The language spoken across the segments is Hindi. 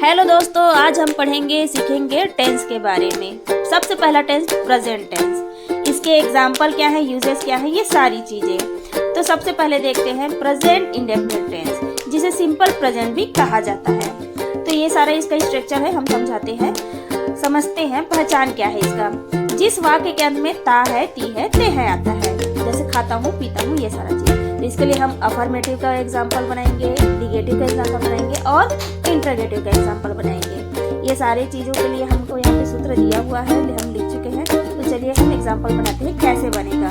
हेलो दोस्तों, आज हम पढ़ेंगे सीखेंगे टेंस के बारे में। सबसे पहला टेंस प्रेजेंट टेंस। इसके एग्जाम्पल क्या है, यूजेस क्या है, ये सारी चीजें। तो सबसे पहले देखते हैं प्रेजेंट इंडेफिनिट टेंस, जिसे सिंपल प्रेजेंट भी कहा जाता है। तो ये सारा इसका स्ट्रक्चर है, हम समझाते हैं, समझते हैं। पहचान क्या है इसका, जिस वाक्य के अंत में ता है, ती है, ते है आता है, जैसे खाता हूँ, पीता हूँ, ये सारा चीज। तो इसके लिए हम अफर्मेटिव का एग्जाम्पल बनाएंगे, निगेटिव का एग्जाम्पल बनाएंगे और इंटरोगेटिव का एग्जाम्पल बनाएंगे। ये सारे चीजों के लिए हमको यहाँ पे सूत्र दिया हुआ है, हम लिख चुके हैं। तो चलिए हम एग्जाम्पल बनाते हैं, कैसे बनेगा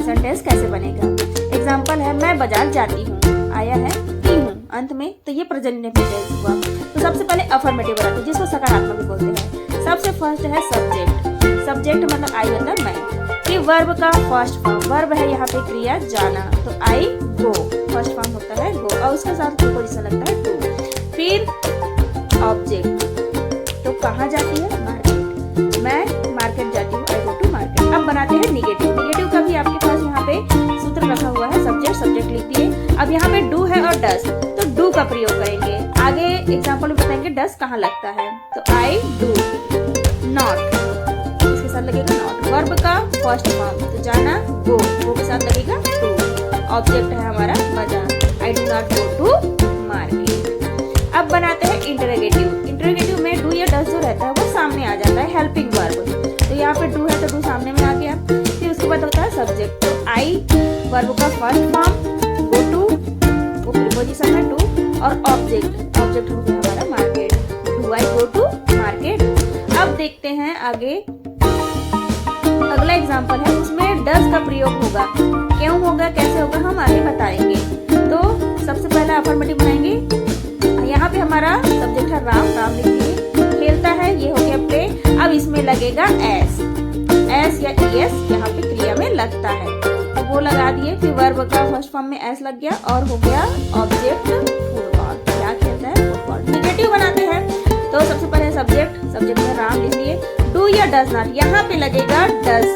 सेंटेंस, कैसे बनेगा। एग्जाम्पल है, मैं बाजार जाती हूँ, आया है ती हूँ अंत में, तो ये प्रेजेंट टेंस हुआ। तो सबसे पहले अफर्मेटिव बनाते हैं, जिसको सकारात्मक भी बोलते हैं। सबसे फर्स्ट है सब्जेक्ट। सब्जेक्ट मतलब आई मतलब मैं। फिर वर्ब का फर्स्ट फॉर्म, वर्ब है यहाँ पे क्रिया जाना, तो आई गो, फर्स्ट फॉर्म होता है गो और उसके साथ प्रीपोजिशन लगता है टू। फिर ऑब्जेक्ट, तो कहाँ जाती है, मार्केट, मैं मार्केट जाती हूँ, आई गो टू मार्केट। अब बनाते हैं निगेटिव। निगेटिव का भी आपके पास यहाँ पे सूत्र रखा हुआ है, सब्जेक्ट, सब्जेक्ट लिख दिए। अब यहाँ पे डू है और डस, तो डू का प्रयोग करेंगे। आगे एग्जाम्पल में बताएंगे डस कहाँ लगता है, तो आई डू नॉट, इसके साथ लगेगा नॉट। वर्ब का फर्स्ट फॉर्म, तो जाना गो, गो के साथ लगेगा टू। ऑब्जेक्ट है हमारा बाजार, I do not go to market. अब बनाते हैं इंटरोगेटिव। इंटरोगेटिव में डू या डस जो रहता है वो सामने आ जाता है, हेल्पिंग वर्ब। तो यहाँ पे डू है तो डू सामने में आ गया। फिर उसके बाद होता है सब्जेक्ट, तो आई वर्ब का फर्स्ट फॉर्म, गो टू वो प्रीपोजिशन है टू, और ऑब्जेक्ट, ऑब्जेक्ट हो गया हमारा market, do I go to market. अब देखते हैं आगे, अगला एग्जाम्पल है, उसमें डस का प्रयोग होगा। क्यों होगा, कैसे होगा, हम आगे बताएंगे। तो सबसे पहले अफर्मेटिव बनाएंगे। यहाँ पे हमारा सब्जेक्ट है राम, राम लिखिए। खेलता है, ये हो गया प्ले। अब इसमें लगेगा एस, एस या ईएस यहाँ पे क्रिया में लगता है, तो वो लगा दिए। फिर वर्ब का फर्स्ट फॉर्म में एस लग गया और हो गया ऑब्जेक्ट फुटबॉल, क्या खेलता है, फुटबॉल। निगेटिव बनाते हैं, तो सबसे पहले सब्जेक्ट, सब्जेक्ट में राम लिख लिए। डू या डज नॉट, यहाँ पे लगेगा डज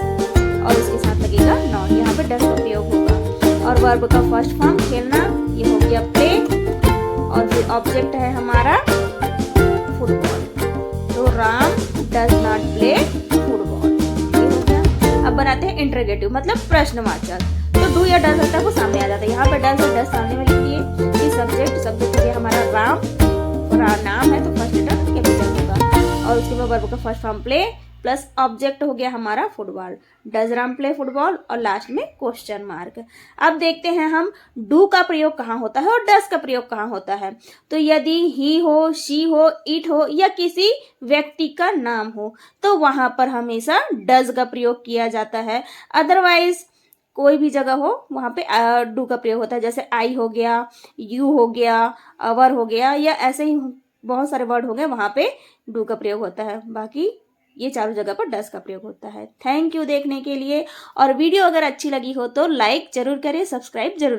और उसके साथ लगेगा नॉट, यहाँ पे डज का प्रयोग होगा। और वर्ब का फर्स्ट फॉर्म खेलना, ये हो गया प्ले, और फिर ऑब्जेक्ट है हमारा फुटबॉल, तो Ram does not play football, ये हो गया। अब बनाते हैं इंटरोगेटिव मतलब प्रश्नवाचक। तो डू या डज होता है वो सामने आ जाता है, यहाँ पे डज और डज सामने में लिख दिए। फिर सब्जेक्ट, सब्जेक्ट हो गया हमारा राम, नाम है तो फर्स्ट लेटर कैपिटल होगा, और उसके बाद वर्ब का first form play plus object हो गया हमारा football, does Ram play football, और लास्ट में क्वेश्चन मार्क। अब देखते हैं हम डू का प्रयोग कहाँ होता है और डज का प्रयोग कहाँ होता है। तो यदि ही हो, शी हो, इट हो या किसी व्यक्ति का नाम हो, तो वहां पर हमेशा डज का प्रयोग किया जाता है। अदरवाइज कोई भी जगह हो वहां पे डू का प्रयोग होता है, जैसे आई हो गया, यू हो गया, अवर हो गया, या ऐसे ही बहुत सारे वर्ड हो गए, वहां पे डू का प्रयोग होता है। बाकी ये चारों जगह पर डस का प्रयोग होता है। थैंक यू देखने के लिए, और वीडियो अगर अच्छी लगी हो तो लाइक जरूर करें, सब्सक्राइब जरूर